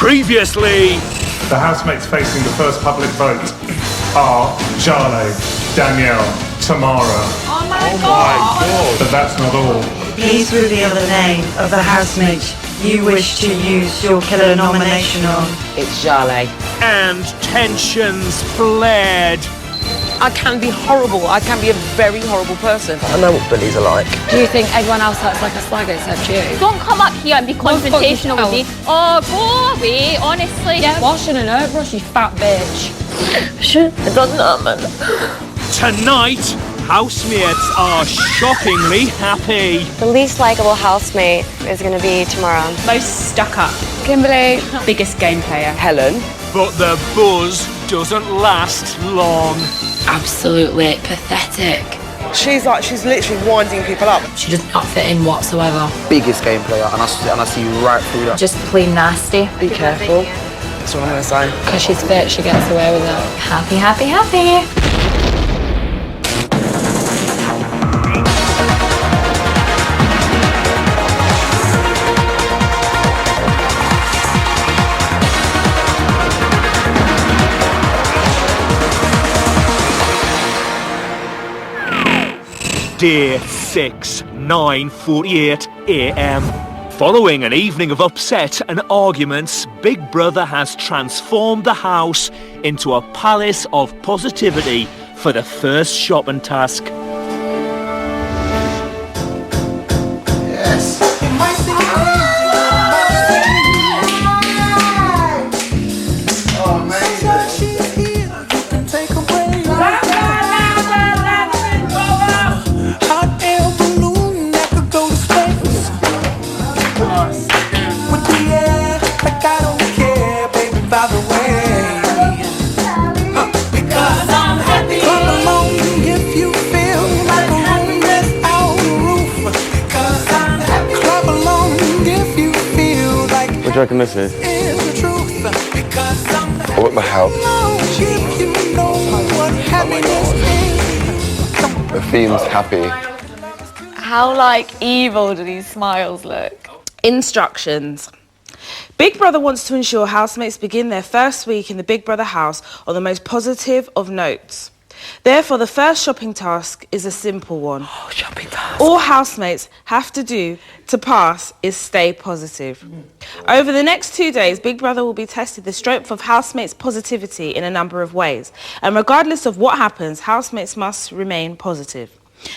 Previously... The housemates facing the first public vote are Jale, Danielle, Tamara. Oh my God! But that's not all. Please reveal the name of the housemate you wish to use your killer nomination on. It's Jale. And tensions flared. I can be horrible. I can be a very horrible person. I know what bullies are like. Do you think everyone else acts like a slag except you? Don't come up here and be confrontational with me. Oh, go away, honestly. Yeah. Washing an airbrush, you fat bitch. Shit, I don't know, man. Tonight, housemates are shockingly happy. The least likeable housemate is going to be Tamara. Most stuck up. Kimberly, biggest game player. Helen. But the buzz doesn't last long. Absolutely pathetic. She's literally winding people up. She does not fit in whatsoever. Biggest game player, and I see you right through that. Just plain nasty. Be careful. That's what I'm going to say. Because she's fit, she gets away with it. Happy, happy, happy. Day 6, 9:48 a.m. Following an evening of upset and arguments, Big Brother has transformed the house into a palace of positivity for the first shopping task. Yes. Oh, amazing. What do you reckon this is? I want my house. The theme's happy. How, evil do these smiles look? Instructions. Big Brother wants to ensure housemates begin their first week in the Big Brother house on the most positive of notes. Therefore, the first shopping task is a simple one. Oh, shopping task. All housemates have to do to pass is stay positive. Over the next 2 days, Big Brother will be testing the strength of housemates' positivity in a number of ways. And regardless of what happens, housemates must remain positive.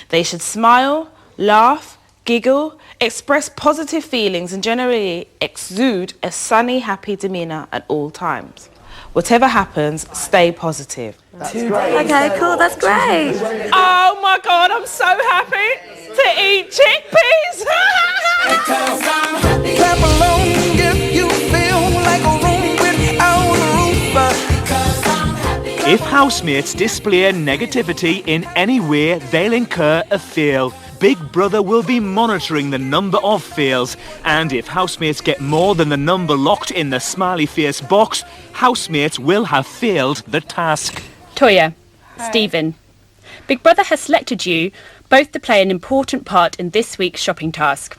They should smile, laugh, giggle, express positive feelings and generally exude a sunny, happy demeanour at all times. Whatever happens, stay positive. That's great. Okay, cool, that's great. Oh my God, I'm so happy to eat chickpeas. Clap along if you feel like a room without a roof. If housemates display negativity in any way, they'll incur a fail. Big Brother will be monitoring the number of fails, and if housemates get more than the number locked in the smiley face box, housemates will have failed the task. Toya, Stephen, Big Brother has selected you both to play an important part in this week's shopping task.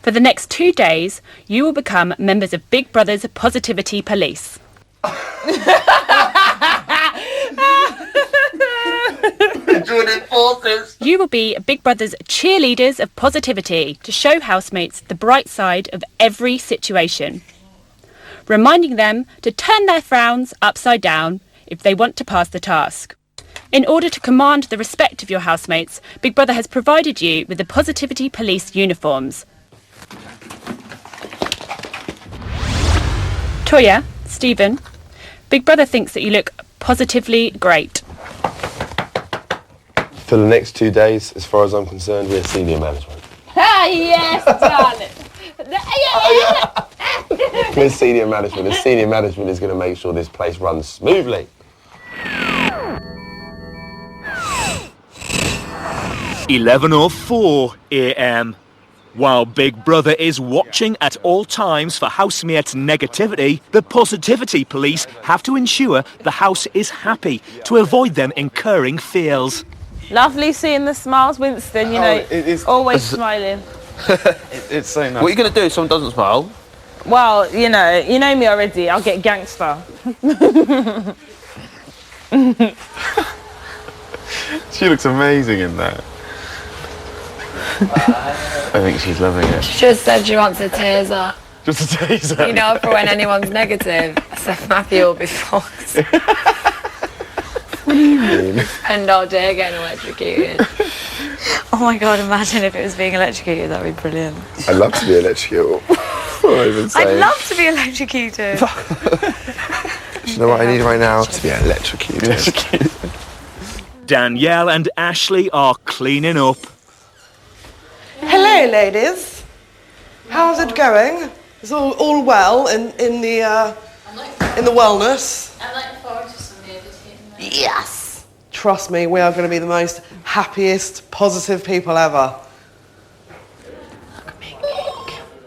For the next 2 days, you will become members of Big Brother's Positivity Police. Joining forces. You will be Big Brother's cheerleaders of positivity to show housemates the bright side of every situation, reminding them to turn their frowns upside down if they want to pass the task. In order to command the respect of your housemates, Big Brother has provided you with the Positivity Police uniforms. Toya, Stephen, Big Brother thinks that you look positively great. For the next 2 days, as far as I'm concerned, we're senior management. Ah, yes, darling. We're senior management, and senior management is going to make sure this place runs smoothly. 11:04 a.m. While Big Brother is watching at all times for housemates' negativity, the Positivity Police have to ensure the house is happy to avoid them incurring fails. Lovely seeing the smiles, Winston, you know, it is always smiling. It's so nice. What are you going to do if someone doesn't smile? Well, you know me already. I'll get gangster. She looks amazing in that. I think she's loving it. She just said she wants a taser. Just a taser? You know, for when anyone's negative. So Matthew will be fucked. What do you mean? Spend all day getting electrocuted. Oh my god, imagine if it was being electrocuted, that would be brilliant. I'd love to be electrocuted. I'd love to be electrocuted. Do you know what I need right now? To be electrocuted. Danielle and Ashley are cleaning up. Hello, ladies. How's it going? Is all well in the wellness? I'm looking forward to some nudity. Yes. Trust me, we are going to be the most happiest, positive people ever.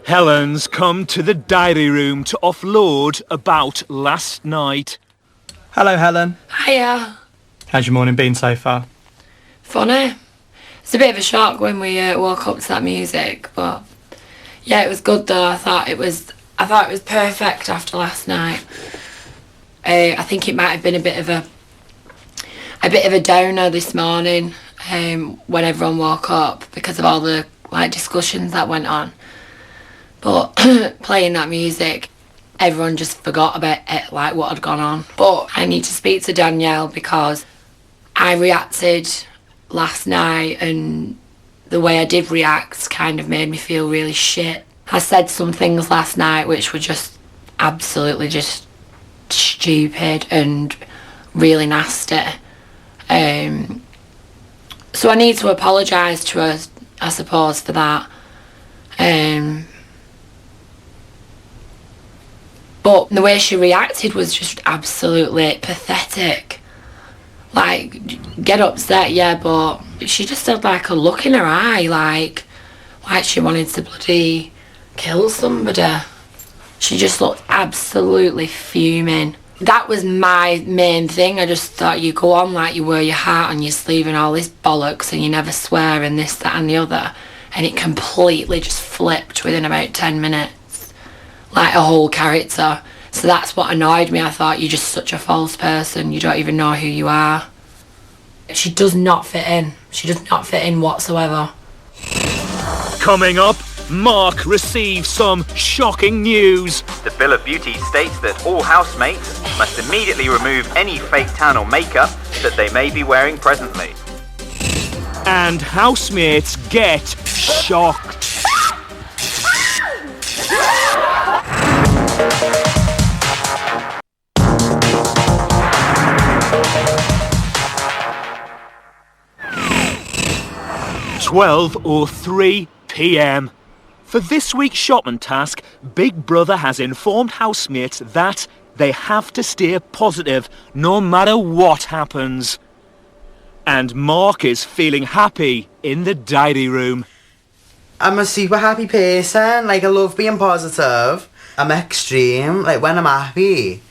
Helen's come to the diary room to offload about last night. Hello, Helen. Hiya. How's your morning been so far? Funny. It's a bit of a shock when we woke up to that music, but yeah, it was good though. I thought it was perfect after last night. I think it might have been a bit of a downer this morning when everyone woke up because of all the discussions that went on. But playing that music, everyone just forgot about it, what had gone on. But I need to speak to Danielle because I reacted last night, and the way I did react kind of made me feel really shit. I said some things last night which were just absolutely just stupid and really nasty. So I need to apologise to her, I suppose, for that. But the way she reacted was just absolutely pathetic. Get upset, yeah, but she just had a look in her eye, like she wanted to bloody kill somebody. She just looked absolutely fuming. That was my main thing. I just thought, you go on like you wear your heart on your sleeve and all this bollocks and you never swear and this, that and the other. And it completely just flipped within about 10 minutes. Like a whole character. So that's what annoyed me. I thought, you're just such a false person. You don't even know who you are. She does not fit in. She does not fit in whatsoever. Coming up, Mark receives some shocking news. The Bill of Beauty states that all housemates must immediately remove any fake tan or makeup that they may be wearing presently. And housemates get shocked. (12:03 p.m. For this week's shopping task, Big Brother has informed housemates that they have to stay positive no matter what happens. And Mark is feeling happy in the diary room. I'm a super happy person. I love being positive. I'm extreme. When I'm happy,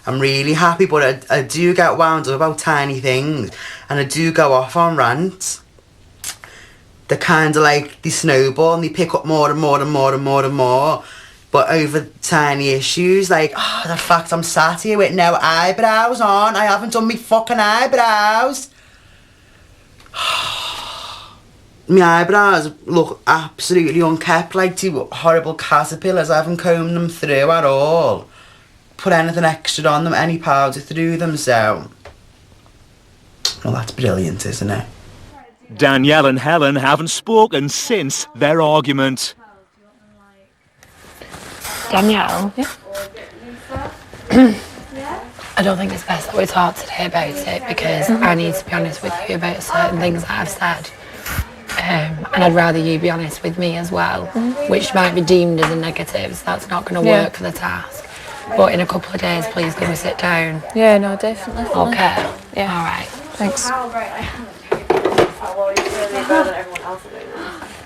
I'm really happy, but I do get wound up about tiny things, and I do go off on rants. They're kind of they snowball and they pick up more and more and more and more and more. But over tiny issues, the fact I'm sat here with no eyebrows on, I haven't done me fucking eyebrows. My eyebrows look absolutely unkept, like two horrible caterpillars. I haven't combed them through at all. Put anything extra on them, any powder through them, so... Well, that's brilliant, isn't it? Danielle and Helen haven't spoken since their argument. Danielle? Yeah? I don't think it's best that we talk today about it because I need to be honest with you about certain things that I've said. And I'd rather you be honest with me as well, which might be deemed as a negative, so that's not going to work for the task. But in a couple of days, please can we sit down? Yeah, no, definitely. Okay. Yeah. All right. Thanks.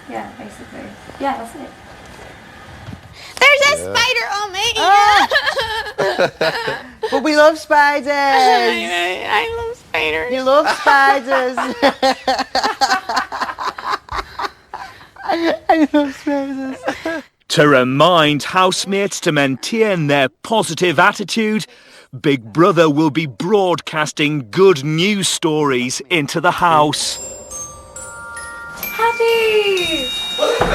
Yeah, basically. Yeah, that's it. There's a spider on me! But we love spiders! I love spiders. You love spiders! I love spiders. To remind housemates to maintain their positive attitude, Big Brother will be broadcasting good news stories into the house. Happy!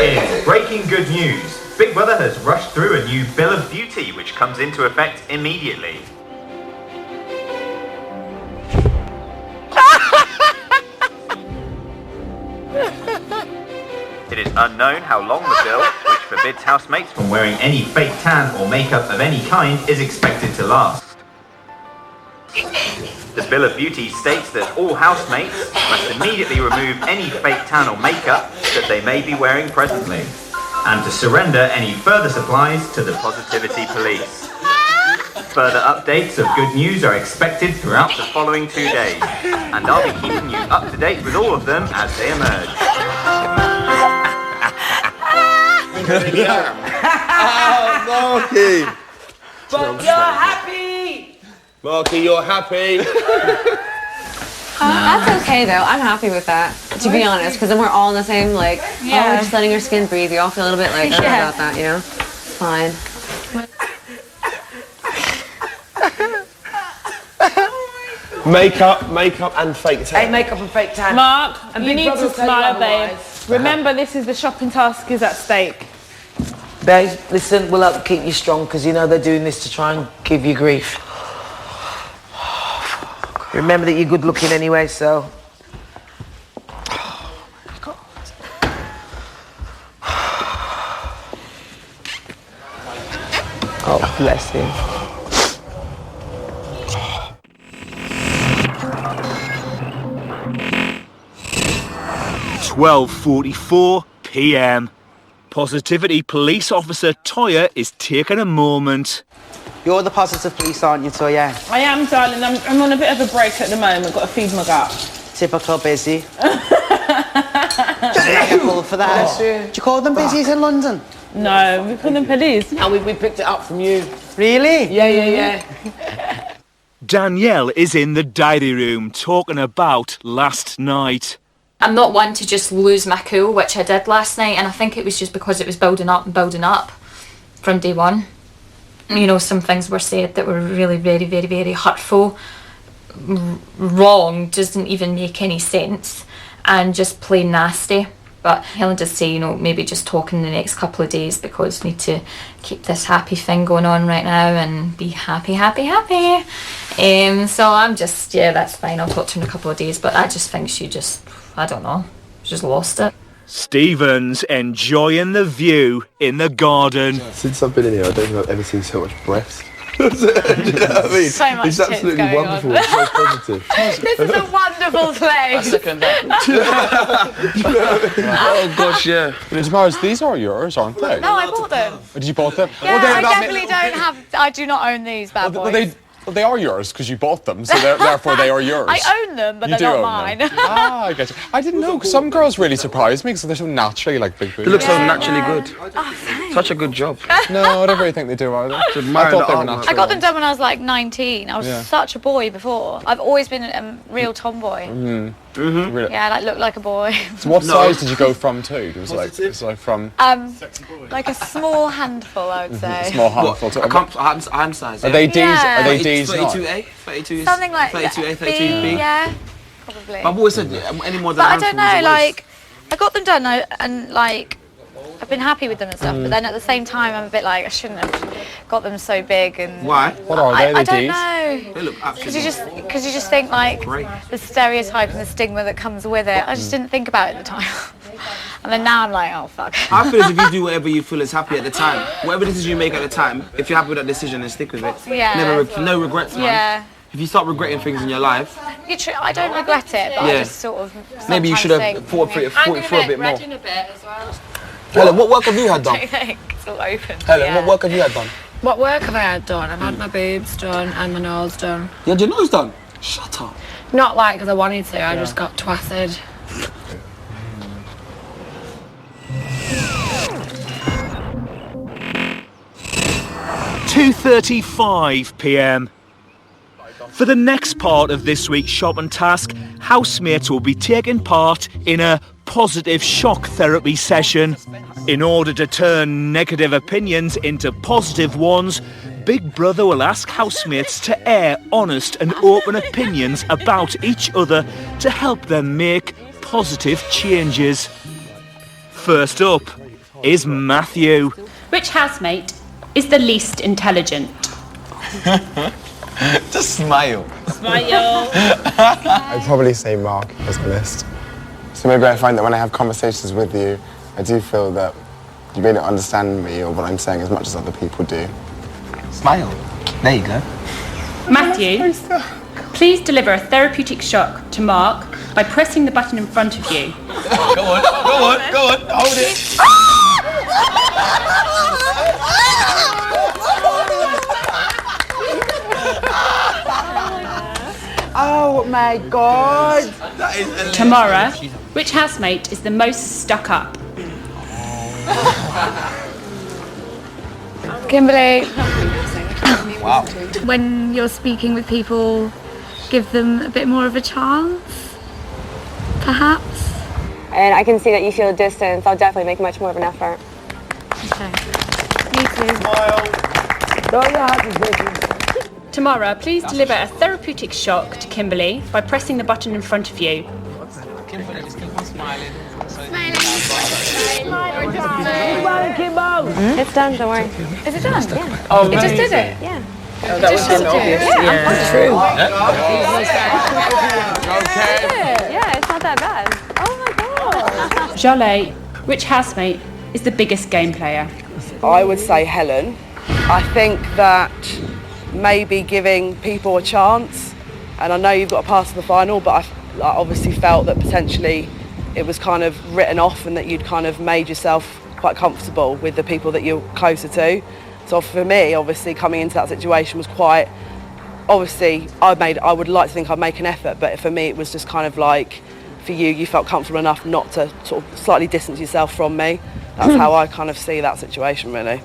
In breaking good news, Big Brother has rushed through a new Bill of Duty which comes into effect immediately. It is unknown how long the bill, which forbids housemates from wearing any fake tan or makeup of any kind, is expected to last. The Bill of Beauty states that all housemates must immediately remove any fake tan or makeup that they may be wearing presently, and to surrender any further supplies to the Positivity Police. Further updates of good news are expected throughout the following 2 days, and I'll be keeping you up to date with all of them as they emerge. Oh, Marky! But you're happy! Marky, you're happy! That's okay though. I'm happy with that, to be honest, because then we're all in the same, like, we're just letting our skin breathe. We all feel a little bit like, about that, you know? It's fine. Makeup and fake tan. Hey, makeup and fake tan. Mark, And you Big need Brother to will tell you smile, babe. otherwise. Remember, this is the shopping task is at stake. Babe, listen, we'll help keep you strong because you know they're doing this to try and give you grief. Remember that you're good looking anyway, so. Oh, bless him. 12:44 p.m. Positivity Police Officer Toya is taking a moment. You're the positive police, aren't you, Toya? I am, darling. I'm on a bit of a break at the moment. Got to feed my gut. Typical busy. Typical for that. Do you call them busies in London? No, we call them police. And we picked it up from you. Really? Yeah. Danielle is in the diary room talking about last night. I'm not one to just lose my cool, which I did last night, and I think it was just because it was building up from day one. You know, some things were said that were really very, very, very hurtful, wrong, doesn't even make any sense, and just plain nasty. But Helen does say, you know, maybe just talk in the next couple of days because we need to keep this happy thing going on right now and be happy. So I'm just, yeah, that's fine. I'll talk to her in a couple of days, but I just think she just, I don't know, just lost it. Stephen's enjoying the view in the garden. Since I've been in here, I don't think I've ever seen so much breath. Do you know what I mean? So much it's absolutely tits going wonderful. on. It's so positive. This is a wonderful place. Oh gosh, yeah. But Tamara, these are yours, aren't they? No, I bought them. Did you bought them? Yeah, I definitely don't have. I do not own these bad boys. Well, they are yours because you bought them, so therefore they are yours. I own them, but You they're do not own mine. them. Ah, I get you. I didn't know. Some girls really surprise me because they're so naturally like big boobs. They look so naturally good. Oh, Such a good job. No, I don't really think they do either. I thought they were natural. I got them done when I was like 19. I was Yeah. such a boy before. I've always been a real tomboy. Really? Yeah, I like look like a boy. So what size did you go from to? It was like from Like a small handful, I would say. a small handful to. Hand size. Are they D's? Yeah. Are they D's? 32A? 32 Something like 32A, that. 32B? Yeah, probably. I've always said any more than But I a don't handful is know, a waste. like, I got them done and like, I've been happy with them and stuff, but then at the same time I'm a bit like, I shouldn't have got them so big and... Why? What are they? I don't D's? know. They look absolutely Because you just think like, great. the stereotype and the stigma that comes with it, I just didn't think about it at the time. And then now I'm like, oh fuck. I feel as if you do whatever you feel is happy at the time. Whatever decision you make at the time, if you're happy with that decision, then stick with it. Yeah. No regrets, man. Yeah. If you start regretting things in your life, I don't regret it, but I just sort of maybe you should have sometimes fought for it a bit more. a bit as well. Helen, what work have you had done? I think it's all open. Helen, what work have you had done? What work have I had done? I've had my boobs done and my nose done. You had your nose done? Shut up. Not like because I wanted to, I just got twatted. £2:35 p.m. For the next part of this week's shopping task, housemates will be taking part in a positive shock therapy session. In order to turn negative opinions into positive ones, Big Brother will ask housemates to air honest and open opinions about each other to help them make positive changes. First up is Matthew. Which housemate is the least intelligent? Just smile. Smile. I'd probably say Mark is the list. So maybe I find that when I have conversations with you, I do feel that you may not understand me or what I'm saying as much as other people do. Smile. There you go. Matthew, please deliver a therapeutic shock to Mark by pressing the button in front of you. Go on, hold it. Oh my God! Tamara, which housemate is the most stuck up? Kimberly. Wow. When you're speaking with people, give them a bit more of a chance, perhaps. And I can see that you feel distance. I'll definitely make much more of an effort. Okay. Me too. Tamara, please deliver a therapeutic shock to Kimberly by pressing the button in front of you. Kimberly, just keep on smiling. It's done, don't worry. Is it done? Yeah. Oh, it just did it? Yeah. Oh, that was obvious. Yeah. True. Okay. Yeah, it's not that bad. Oh my God. Jolie, which housemate is the biggest game player? I would say Helen. I think that maybe giving people a chance, and I know you've got to pass to the final, but I obviously felt that potentially it was kind of written off and that you'd kind of made yourself quite comfortable with the people that you're closer to. So for me, obviously coming into that situation was quite, obviously I would like to think I'd make an effort, but for me it was just kind of like, for you felt comfortable enough not to sort of slightly distance yourself from me. That's how I kind of see that situation, really.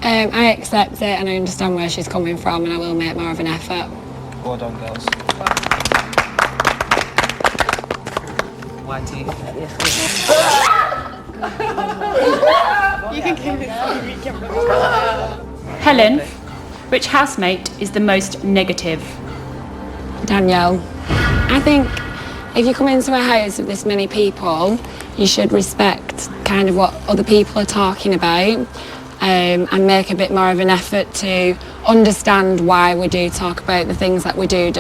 I accept it and I understand where she's coming from, and I will make more of an effort. Well done, girls. Whitey. You can keep it. Helen, which housemate is the most negative? Danielle, I think if you come into a house with this many people, you should respect kind of what other people are talking about, and make a bit more of an effort to understand why we do talk about the things that we do.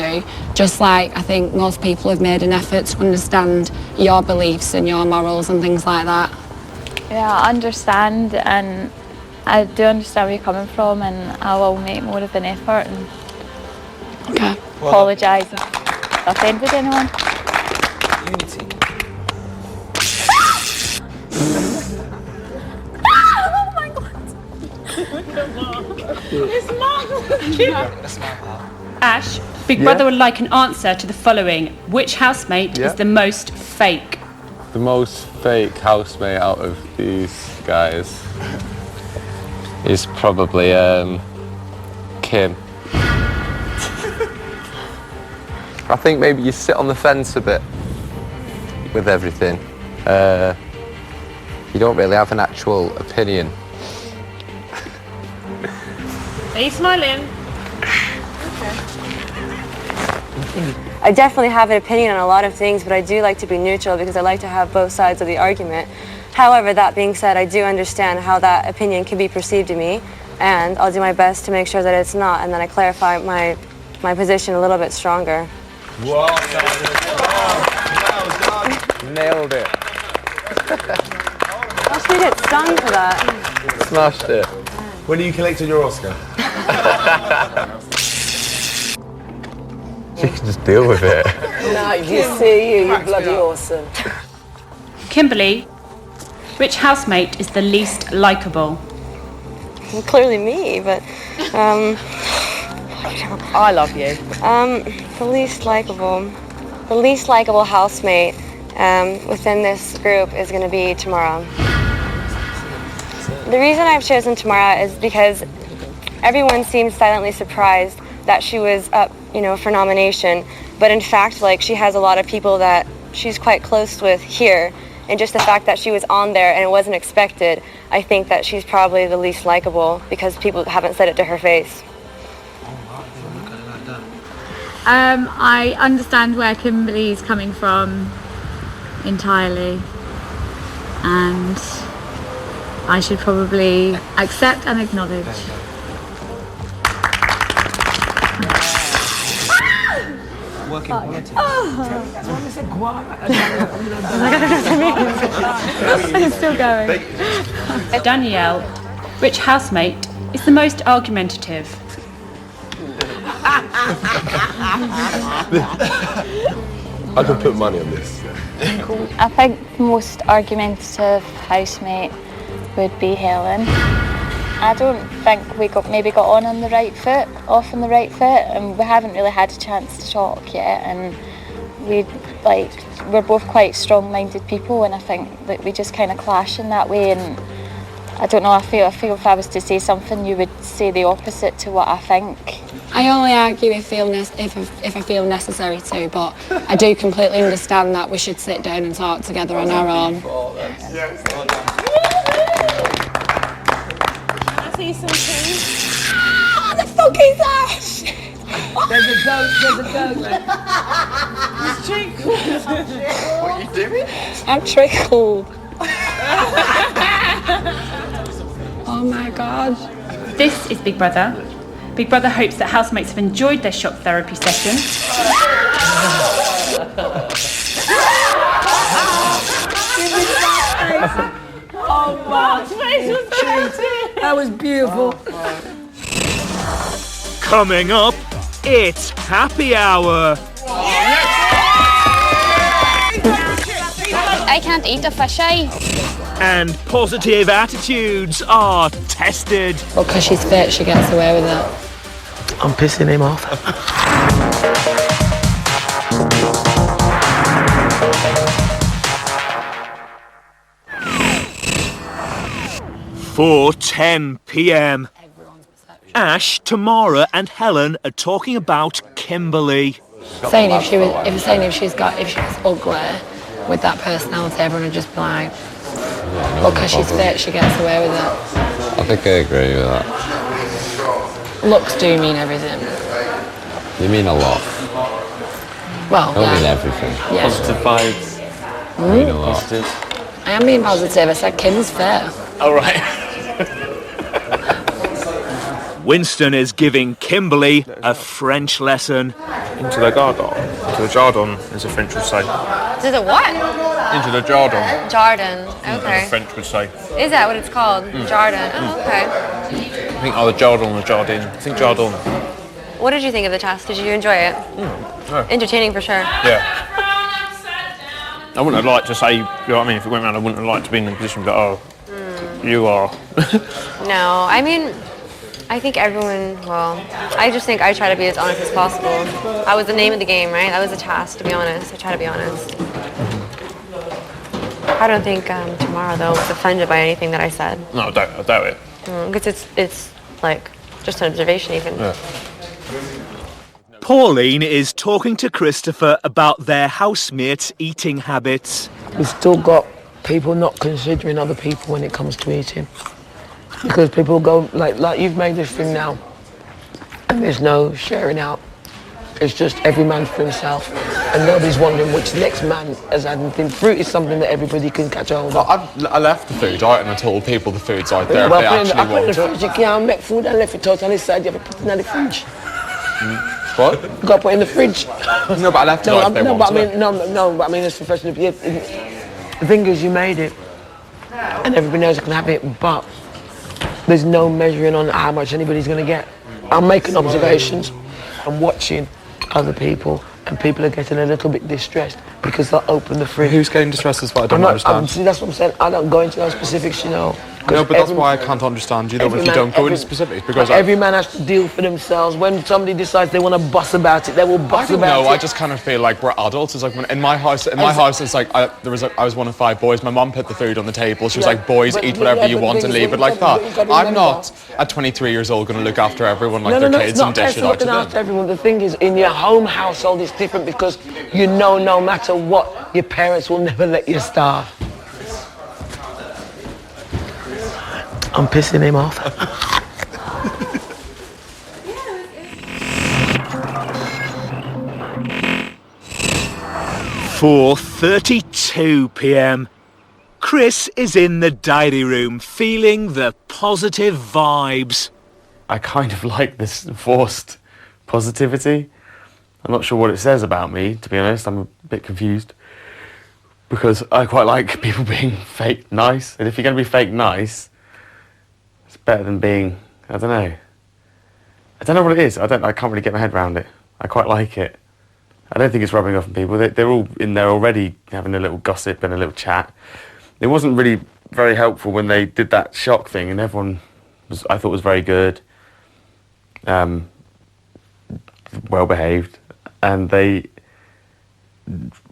Just like I think most people have made an effort to understand your beliefs and your morals and things like that. Yeah, I understand, and I do understand where you're coming from, and I will make more of an effort and apologise if I offended anyone. Unity. Oh my God! It's Mark. Ash, Big Brother would like an answer to the following. Which housemate is the most fake? The most fake housemate out of these guys is probably Kim. I think maybe you sit on the fence a bit with everything. You don't really have an actual opinion. Are you smiling? I definitely have an opinion on a lot of things, but I do like to be neutral because I like to have both sides of the argument. However, that being said, I do understand how that opinion can be perceived to me, and I'll do my best to make sure that it's not, and then I clarify my position a little bit stronger. Well Nailed it. I should get stung for that. Smashed it. When are you collecting your Oscar? You can just deal with it. No, you see you're bloody awesome. Kimberly, which housemate is the least likeable? Well, clearly me, but I love you. The least likable housemate within this group is going to be Tamara. The reason I've chosen Tamara is because everyone seemed silently surprised that she was up, for nomination. But in fact, she has a lot of people that she's quite close with here, and just the fact that she was on there and it wasn't expected, I think that she's probably the least likable because people haven't said it to her face. I understand where Kimberly's coming from entirely, and I should probably accept and acknowledge. Working politics. I'm still going. Danielle, which housemate is the most argumentative? I could put money on this. I think the most argumentative housemate would be Helen. I don't think we got on the right foot, off on the right foot, and we haven't really had a chance to talk yet. And we're both quite strong-minded people, and I think that we just kind of clash in that way. And I don't know. I feel if I was to say something, you would say the opposite to what I think. I only argue if I feel necessary to, but I do completely understand that we should sit down and talk together on our own. See some things. What the fuck is that? There's a goat. It's treacle. What are you doing? I'm trickled. Oh my god. This is Big Brother. Big Brother hopes that housemates have enjoyed their shock therapy session. Oh wow, that was beautiful. Coming up, it's happy hour. I can't eat a fish eye. And positive attitudes are tested. Well, because she's fit, she gets away with it. I'm pissing him off. 4:10 p.m. Ash, Tamara and Helen are talking about Kimberly. Saying if she was ugly with that personality, everyone would just be like, well, because she's fit, she gets away with it. I think I agree with that. Looks do mean everything. You mean a lot. Well, I don't mean everything. Yeah. Positive vibes. I mean a lot. I am being positive. I said Kim's fit. All right. Winston is giving Kimberly a French lesson. Into the garden. Into the jardin, as the French would say. To the what? Into the jardin. Jardin. As Okay. the French would say. Is that what it's called? Jardin. Oh, okay. I think either jardin or jardin. I think jardin. What did you think of the task? Did you enjoy it? Yeah. Entertaining for sure. Yeah. I wouldn't have liked to say, you know what I mean, if it went round, I wouldn't have liked to be in the position of, oh, you are. No, I mean, I think everyone, I just think I try to be as honest as possible. That was the name of the game, right? That was the task, to be honest. I try to be honest. I don't think Tamara, though, was offended by anything that I said. No, I doubt it. Because it's like, just an observation even. Yeah. Pauline is talking to Christopher about their housemates' eating habits. We've still got people not considering other people when it comes to eating. Because people go, like you've made this thing now, and there's no sharing out. It's just every man for himself, and nobody's wondering which next man has had anything. Fruit is something that everybody can catch hold of. I left the food item and told people the food's out there if Well, they I put actually in want the it. fridge, you can't make food and left it totally inside, you have to put it in the fridge. What? You got to put it in the fridge. No, but I left it out if they wanted it. But I mean, it's professional. The thing is, you made it, and everybody knows you can have it, but there's no measuring on how much anybody's going to get. I'm making observations and watching other people, and people are getting a little bit distressed because they'll open the fridge. Who's getting distressed is what I don't understand. See, that's what I'm saying. I don't go into those specifics, you know. No, but that's why I can't understand you though if you don't go into specifics, because every man has to deal for themselves. When somebody decides they want to buss about it, they will buss about it. No, I just kind of feel like we're adults. It's like when, in my house, it's like I was one of 5 boys. My mum put the food on the table. She was like, "Boys, eat whatever you want and leave it like that." I'm not at 23 years old going to look after everyone like their kids and dish it out to them. After everyone. The thing is, in your home household, it's different because you know no matter what, your parents will never let you starve. I'm pissing him off. 4:32 p.m. Chris is in the diary room, feeling the positive vibes. I kind of like this forced positivity. I'm not sure what it says about me, to be honest. I'm a bit confused. Because I quite like people being fake nice. And if you're going to be fake nice, it's better than being, I don't know. I don't know what it is. I can't really get my head around it. I quite like it. I don't think it's rubbing off on people. They're all in there already having a little gossip and a little chat. It wasn't really very helpful when they did that shock thing, and everyone I thought was very good, well behaved, and they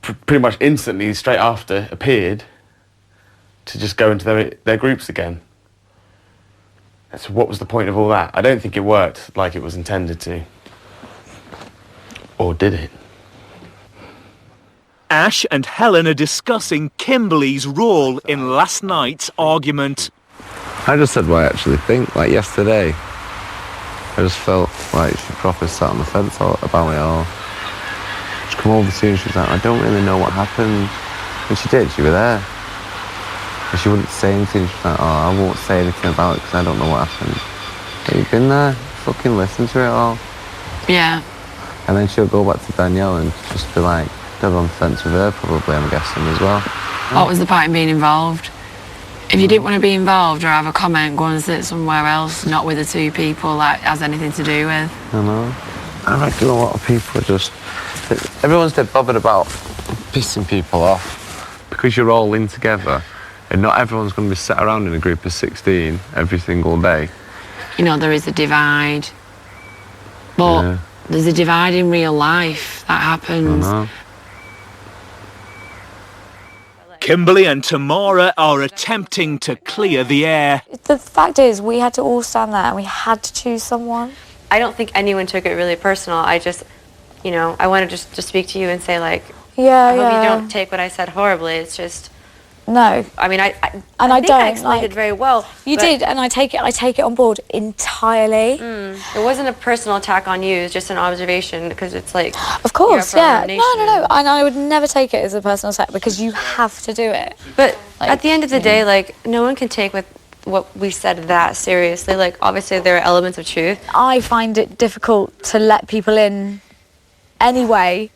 pretty much instantly, straight after, appeared to just go into their groups again. So what was the point of all that? I don't think it worked like it was intended to. Or did it? Ash and Helen are discussing Kimberly's role in last night's argument. I just said what I actually think. Like yesterday, I just felt like she proper sat on the fence about it all. She come over to me and she was like, I don't really know what happened. And she did, she was there. And she wouldn't say anything. She was like, oh, I won't say anything about it because I don't know what happened. But you've been there, fucking listen to it all. Yeah. And then she'll go back to Danielle and just be like, dead on the fence with her probably, I'm guessing, as well. What was the point in being involved? If you didn't want to be involved or have a comment, go and sit somewhere else, not with the two people that has anything to do with. I know. I reckon a lot of people are just... Everyone's dead bothered about pissing people off because you're all in together and not everyone's going to be sat around in a group of 16 every single day. You know, there is a divide. But there's a divide in real life that happens. I know. Kimberly and Tamara are attempting to clear the air. The fact is, we had to all stand there and we had to choose someone. I don't think anyone took it really personal. I just, you know, I wanted just to speak to you and say, like, I hope you don't take what I said horribly. It's just... No. I mean, I think I explained it very well. You did, and I take it on board entirely. It wasn't a personal attack on you, it's just an observation, because it's like... Of course, yeah. No. And I would never take it as a personal attack, because you have to do it. But at the end of the day, like, no one can take what we said that seriously. Like, obviously there are elements of truth. I find it difficult to let people in anyway.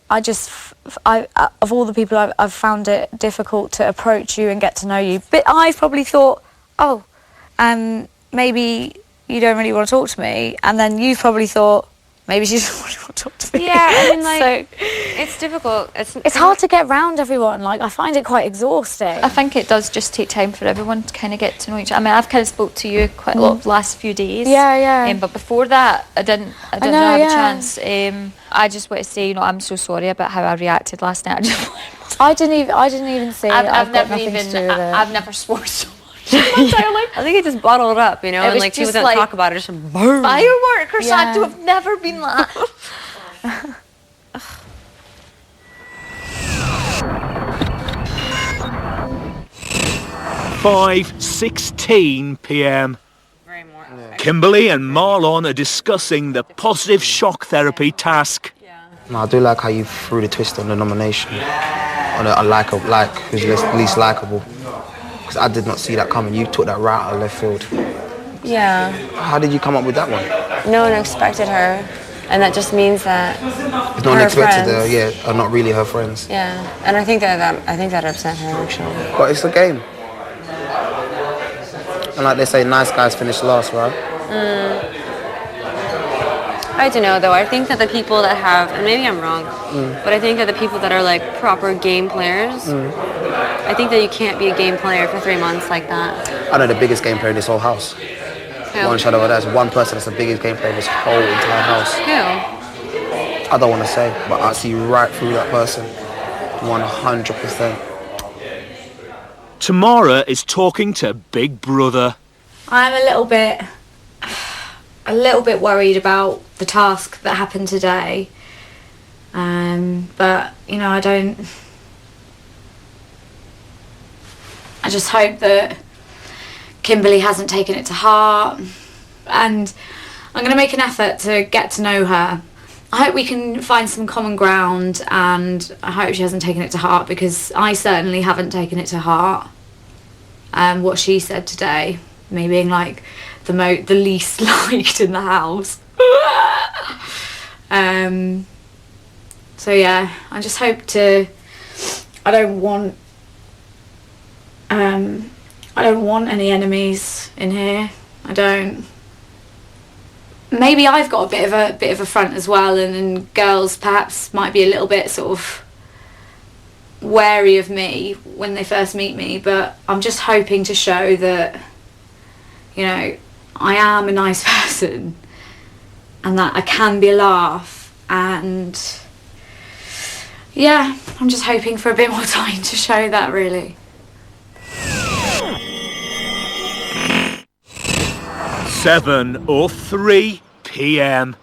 Of all the people I've found it difficult to approach you and get to know you. But I've probably thought, maybe you don't really want to talk to me. And then you've probably thought, maybe she doesn't really want to talk to me. Yeah, I mean, like, it's difficult. It's hard to get round everyone. Like, I find it quite exhausting. I think it does just take time for everyone to kind of get to know each other. I mean, I've kind of spoke to you quite a lot the last few days. Yeah. But before that, I didn't have a chance. I just want to say, I'm so sorry about how I reacted last night. I didn't even say it. I've never sworn so much. I think it just bottled up, you know, and like people don't talk about it, just boom. Fireworks, I do have never been like 5:16 p.m. Kimberly and Marlon are discussing the positive shock therapy task. No, I do like how you threw the twist on the nomination. On who's least likeable. Because I did not see that coming. You took that right out of left field. Yeah. How did you come up with that one? No one expected her, and that just means that it's not unexpected. Are not really her friends. Yeah, and I think that upset her actually. But it's a game. And like they say, nice guys finish last, right? I don't know though. I think that the people that have, and maybe I'm wrong, but I think that the people that are like proper game players, I think that you can't be a game player for 3 months like that. I know the biggest game player in this whole house. Who? One shadow of that is one person that's the biggest game player in this whole entire house. Who? I don't want to say, but I see right through that person. 100%. Tamara is talking to Big Brother. I'm a little bit worried about the task that happened today. But, you know, I just hope that Kimberly hasn't taken it to heart, and I'm going to make an effort to get to know her. I hope we can find some common ground, and I hope she hasn't taken it to heart, because I certainly haven't taken it to heart. What she said today, me being like the least liked in the house. So yeah, I just hope to. I don't want any enemies in here. I don't. Maybe I've got a bit of a front as well, and girls perhaps might be a little bit sort of wary of me when they first meet me, but I'm just hoping to show that, you know, I am a nice person and that I can be a laugh, and yeah, I'm just hoping for a bit more time to show that, really. 7:03 p.m.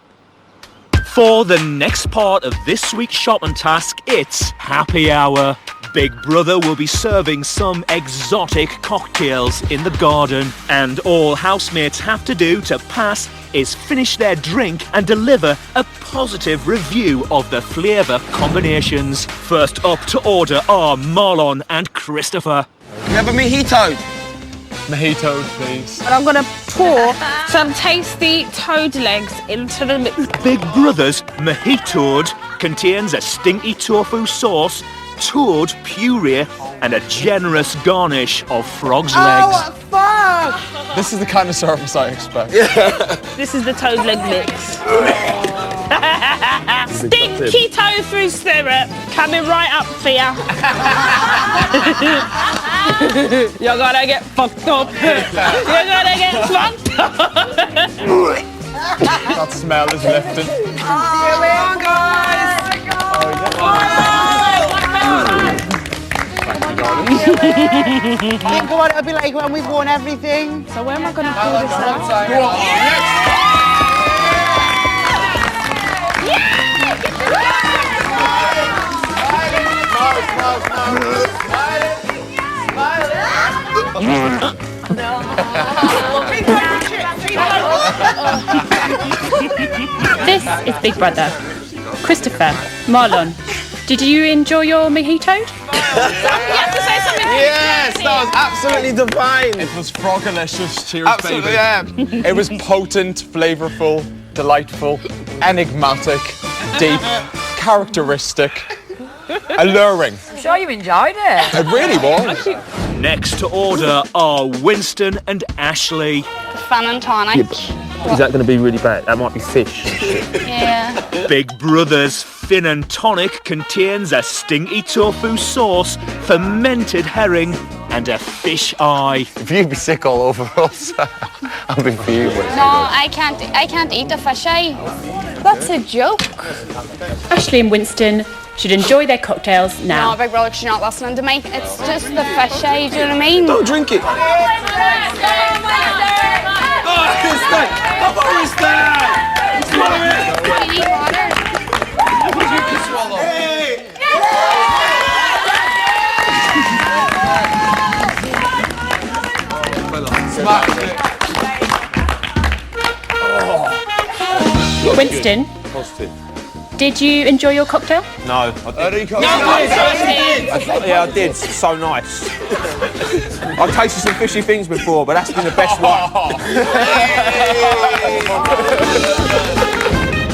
For the next part of this week's shopping task, it's happy hour. Big Brother will be serving some exotic cocktails in the garden, and all housemates have to do to pass is finish their drink and deliver a positive review of the flavour combinations. First up to order are Marlon and Christopher. You have a mojito? Mojito, please. And I'm going to pour some tasty toad legs into the mix. Big Brother's Mojitoed contains a stinky tofu sauce, toad puree, and a generous garnish of frog's legs. Fuck! This is the kind of service I expect. This is the toad leg mix. Stinky tofu syrup coming right up for ya. You're gonna get fucked up. You're gonna get fucked up. That smell is lifting. Here we are, guys! Think of what it'll be like when we've won everything. So where am I gonna pull this out? Go on, This is Big Brother. Christopher, Marlon, did you enjoy your mojito? Yes, that was absolutely divine. It was frogalicious. Cheers, Absolutely, baby. yeah. It was potent, flavourful, delightful, enigmatic, deep, characteristic, alluring. I'm sure you enjoyed it. It really was. Next to order are Winston and Ashley. Fun and tonic. Is that going to be really bad? That might be fish. Yeah. Big Brother's Fin and Tonic contains a stinky tofu sauce, fermented herring, and a fish eye. If you'd be sick all over us, I'll be fuming. No, I can't eat the fish eye. That's a joke. Ashley and Winston should enjoy their cocktails now. No, Big Brother, you're not listening to me. It's just the fish eye, do you know what I mean? Don't drink it. Swallow it. You need water. Swallow. Winston, did you enjoy your cocktail? No, I did. Yeah, I did. So nice. I've tasted some fishy things before, but that's been the best one.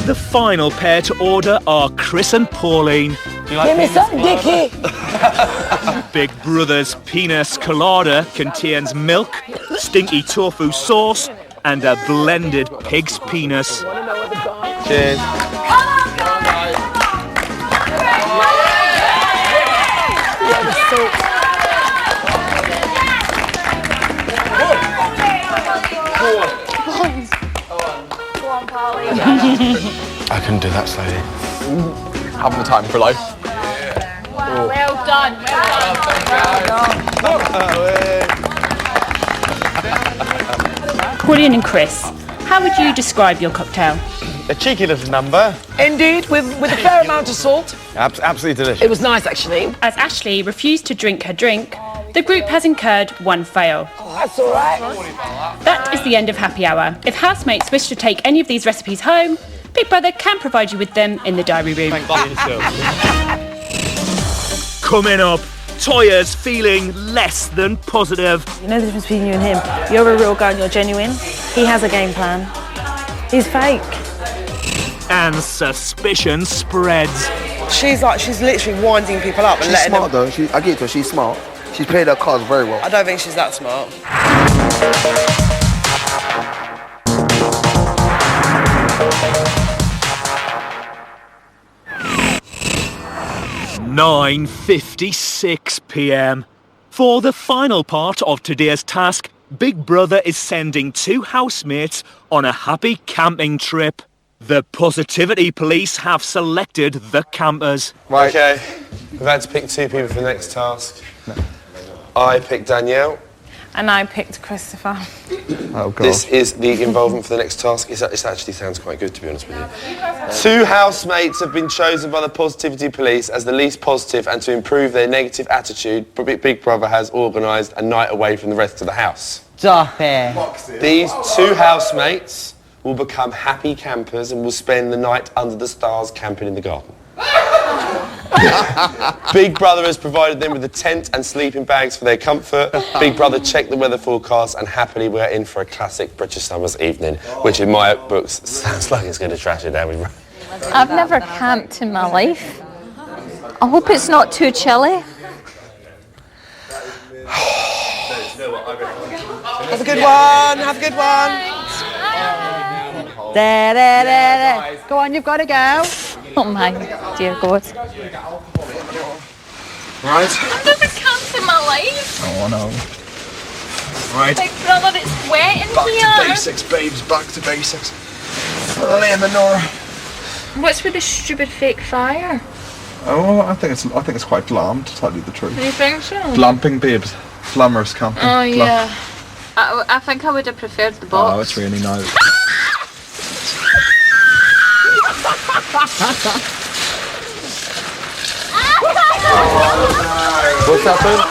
The final pair to order are Chris and Pauline. Give me some, Dickie! Big Brother's Penis Colada contains milk, stinky tofu sauce, and a blended pig's penis. Cheers. I couldn't do that slowly. Having the time for life. Wow, well done. Pauline and Chris, how would you describe your cocktail? A cheeky little number. Indeed, with a fair amount of salt. Absolutely delicious. It was nice, actually. As Ashley refused to drink her drink, the group has incurred one fail. That's all right. That is the end of happy hour. If housemates wish to take any of these recipes home, Big Brother can provide you with them in the diary room. Coming up, Toya's feeling less than positive. You know the difference between you and him. You're a real guy and you're genuine. He has a game plan. He's fake. And suspicion spreads. She's literally winding people up and She's letting smart them... though. I get it, she's smart. She's played her cards very well. I don't think she's that smart. 9:56 p.m. For the final part of today's task, Big Brother is sending 2 housemates on a happy camping trip. The Positivity Police have selected the campers. Right. Okay, we've had to pick 2 people for the next task. I picked Danielle. And I picked Christopher. Oh, God. This is the involvement for the next task. It actually sounds quite good, to be honest with you. 2 housemates have been chosen by the Positivity Police as the least positive, and to improve their negative attitude, Big Brother has organised a night away from the rest of the house. Stop it. These 2 housemates will become happy campers and will spend the night under the stars camping in the garden. Big Brother has provided them with a tent and sleeping bags for their comfort. Big Brother checked the weather forecast, and happily we're in for a classic British summer's evening, which in my books sounds like it's going to trash it down with rain. I've never camped in my life. I hope it's not too chilly. Have a good one, have a good one. There. Go on, you've got to go. Oh my dear God. Right. I've never camped in my life. Oh, no. Right. Big Brother, it's wet in Back here. to basics, babes, back to basics. Lay the Nora. What's with the stupid fake fire? Oh, I think it's quite glam, to tell you the truth. Do you think so? Glamping, babes. Glamourous camping. Oh, yeah. I think I would have preferred the box. Oh, it's really nice. What's happened?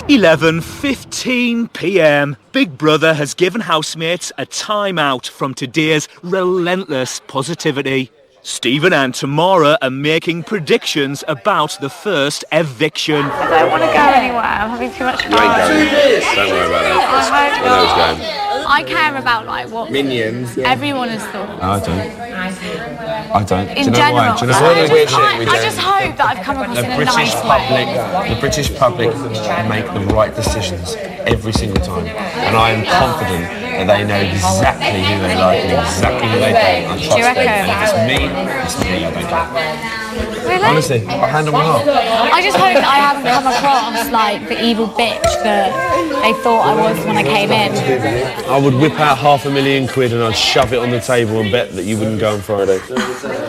11:15 p.m. Big Brother has given housemates a time-out from today's relentless positivity. Stephen and Tamara are making predictions about the first eviction. I don't want to go anywhere. I'm having too much fun. You ain't going. Don't worry about that. I know who's going. I care about like what Minions. everyone has thought. I don't. In general, I just hope that I've come across in a nice way. The British public make the right decisions every single time, and I am confident that they know exactly who they like and exactly who they don't. I trust them. And if it's me, it's me. I don't care. Really? Honestly, I hand on my heart. I just hope that I haven't come across like the evil bitch that they thought I was when I came in. I would whip out £500,000 and I'd shove it on the table and bet that you wouldn't go on Friday.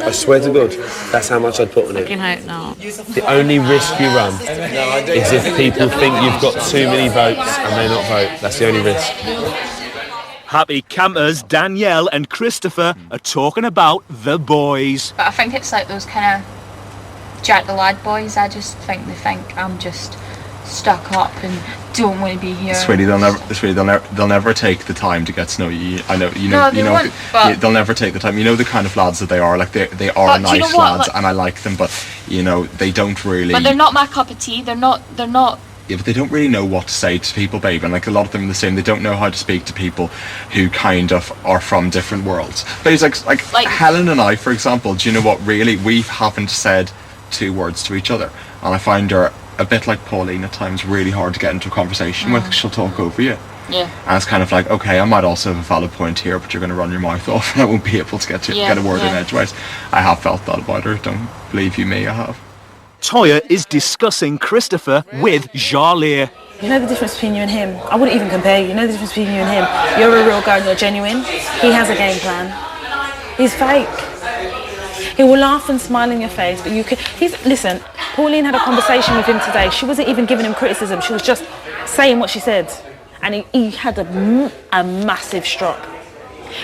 I swear to God, that's how much I'd put on it. I can hope not. The only risk you run is if people think you've got too many votes and they not vote. That's the only risk. Happy campers Danielle and Christopher are talking about the boys. But I think it's like those kind of Jack the Lad boys. I just think they think I'm just stuck up and don't want to be here. They'll never take the time to get to know you. I know, No, they won't, but they'll never take the time. You know the kind of lads that they are. Like they are But do you nice know what, lads, like- and I like them. But they don't really. But they're not my cup of tea. They're not Yeah, but they don't really know what to say to people, babe. And like a lot of them are the same. They don't know how to speak to people who kind of are from different worlds. But it's like Helen and I, for example, do you know what, really? We haven't said 2 words to each other. And I find her a bit like Pauline at times, really hard to get into a conversation with. She'll talk over you. Yeah. And it's kind of like, okay, I might also have a valid point here, but you're going to run your mouth off and I won't be able to get a word in edgeways. I have felt that about her. Don't believe you me, I have. Toya is discussing Christopher with Jarlaire. You know the difference between you and him? I wouldn't even compare you. You know the difference between you and him? You're a real guy and you're genuine. He has a game plan. He's fake. He will laugh and smile in your face, but listen, Pauline had a conversation with him today. She wasn't even giving him criticism. She was just saying what she said. And he had a massive strop.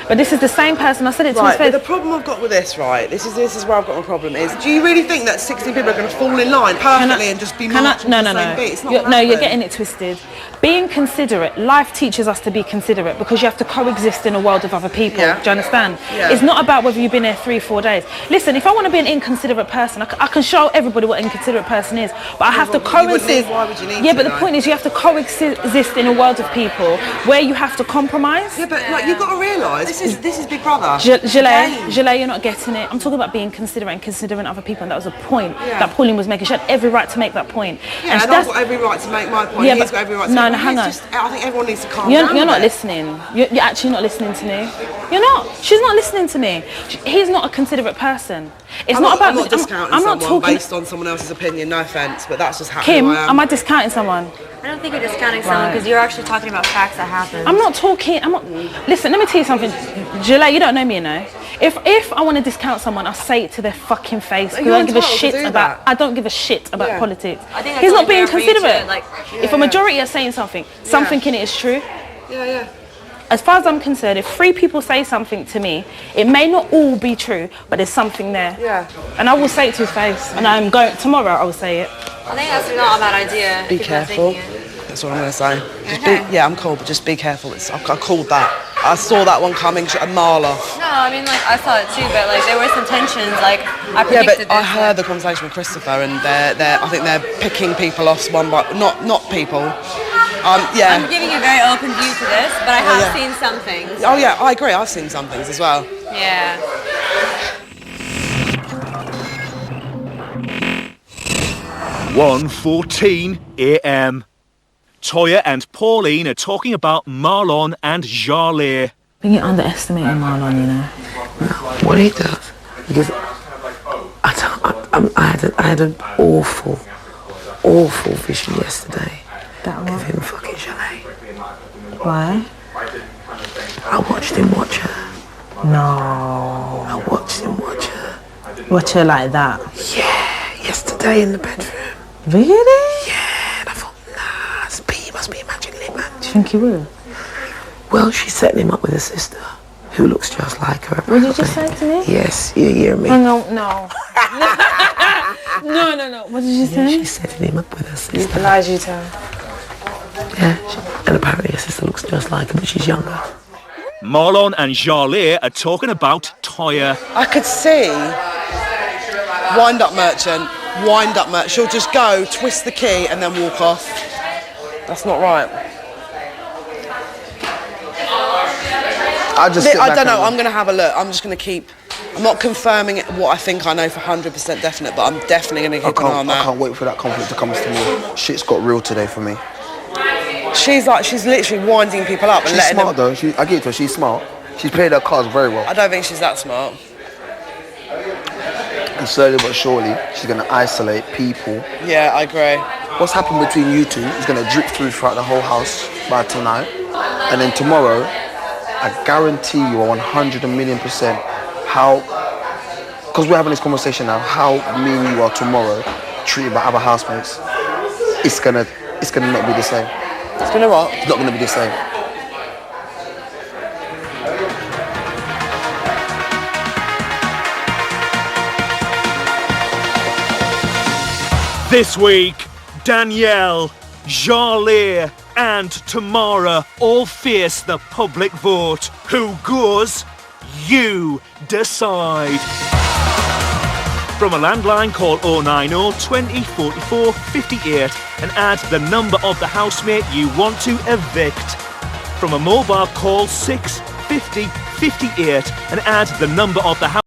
But this is the same person. I said it to his face. But the problem I've got with this, right? This is where I've got my problem is. Do you really think that 60 people are going to fall in line perfectly and just be marching to the same beat? It's not you're getting it twisted. Being considerate, life teaches us to be considerate because you have to coexist in a world of other people. Yeah. Do you understand? Yeah. It's not about whether you've been there 3 or 4 days. Listen, if I want to be an inconsiderate person, I can show everybody what an inconsiderate person is. But I have to coexist. Why would you need but the point is you have to coexist in a world of people where you have to compromise. Yeah, but like, you've got to realise this is Big Brother. Gillet, you're not getting it. I'm talking about being considerate and considering other people, and that was a point that Pauline was making. She had every right to make that point. Yeah, and I've got every right to make my point. He's got every right to make my point. Hang on. I think everyone needs to calm down. You're not listening. You're actually not listening to me. You're not. She's not listening to me. He's not a considerate person. It's not about. I'm not discounting someone based on someone else's opinion. No offence, but that's just how Kim, I am. am I discounting someone? I don't think you're discounting someone because you're actually talking about facts that happened. I'm not talking. Listen, let me tell you something. Gillet, you don't know me, you know. If I want to discount someone, I'll say it to their fucking face. I don't give a shit about. I don't give a shit about politics. I think he's not being considerate. To, if a majority are saying something in it is true. Yeah. As far as I'm concerned, if 3 people say something to me, it may not all be true, but there's something there. Yeah. And I will say it to his face. And I'm going tomorrow. I will say it. I think that's not a bad idea. Be careful. That's what I'm going to say. Just I'm cool, but just be careful. I called that. I saw that one coming a mile off. No, I mean, I saw it too, but there were some tensions. I predicted I heard the conversation with Christopher, and I think they're picking people off one by not people. I'm giving you a very open view to this, but I have seen some things. Oh yeah, I agree. I've seen some things as well. Yeah. 1:14 a.m. Toya and Pauline are talking about Marlon and Jarlaire. I think you're underestimating Marlon, you know. What he does, because I had an awful vision yesterday of him fucking Chalet. Why? I watched him watch her. No. I watched him watch her. Watch her like that? Yeah, yesterday in the bedroom. Really? Yeah, and I thought, he must be imagining it, man. Do you think he will? Well, she's setting him up with a sister who looks just like her. What did you just say to me? Yes, you hear me. No. No. What did you say? She's setting him up with her sister. Lies you tell. Yeah, and apparently her sister looks just like her, but she's younger. Marlon and Jarlaire are talking about Toya. I could see wind-up merchant. She'll just go, twist the key, and then walk off. That's not right. I don't know. I'm going to have a look. I'm just going to keep. I'm not confirming what I think I know for 100% definite, but I'm definitely going to keep an eye on that. I can't wait for that conflict to come to me. Shit's got real today for me. She's literally winding people up and she's letting smart them. though. I get it to her. She's smart. She's played her cards very well. I don't think she's that smart. And slowly but surely, she's going to isolate people. Yeah, I agree. What's happened between you two is going to drip throughout the whole house by tonight. And then tomorrow, I guarantee you 100% how, because we're having this conversation now, how me and you are tomorrow treated by other housemates, it's gonna not be the same. It's gonna what? It's not gonna be the same. This week, Danielle, Jarlaire and Tamara all face the public vote. Who goes? You decide. From a landline, call 090 20 44 58 and add the number of the housemate you want to evict. From a mobile, call 6 50 58 and add the number of the house.